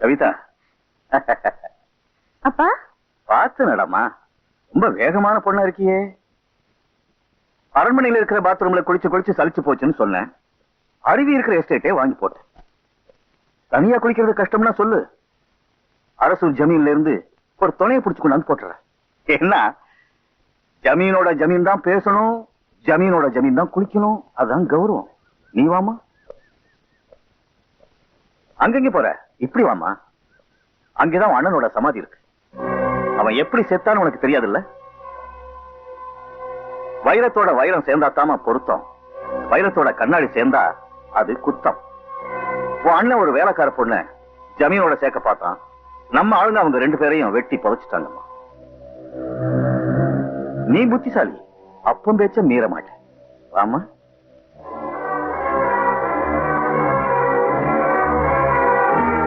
கவிதா அப்பா பார்த்து நடமா, ரொம்ப வேகமான பொண்ணா இருக்கியே. அரண்மனையில இருக்கிற பாத்ரூம்ல குளிச்சு குளிச்சு சலிச்சு போச்சுன்னு சொன்னேன். அருவி இருக்கிற எஸ்டேட்டே வாங்கி போட்டேன். தனியா குளிக்கிறது கஷ்டம்னா சொல்லு, அரசு ஜமீன்ல இருந்து ஒரு துணையை பிடிச்சு கொண்டாந்து போட்டுறேன். என்ன, ஜமீனோட ஜமீன் தான் பேசணும், ஜமீனோட ஜமீன் தான் குளிக்கணும், அதுதான் கௌரவம். நீ வாமா. அங்கங்க போற, இப்படி வாமா. அங்கேதான் அண்ணனோட சமாதி இருக்கு. அவன் எப்படி செத்தான்னு உனக்கு தெரியாதுல்ல? வைரத்தோட வைரம் சேர்ந்தாத்தாமா பொருத்தம், வைரத்தோட கண்ணாடி சேர்ந்தா அது குத்தம். உன் அண்ணன் ஒரு வேலைக்கார பொண்ணு ஜமீனோட சேர்க்க பார்த்தான். நம்ம ஆளுங்க அவங்க 2 பேரையும் வெட்டி புதைச்சிட்டாங்கம்மா. நீ புத்திசாலி, அப்பம் பேச்ச மீற மாட்டேன். வாமா.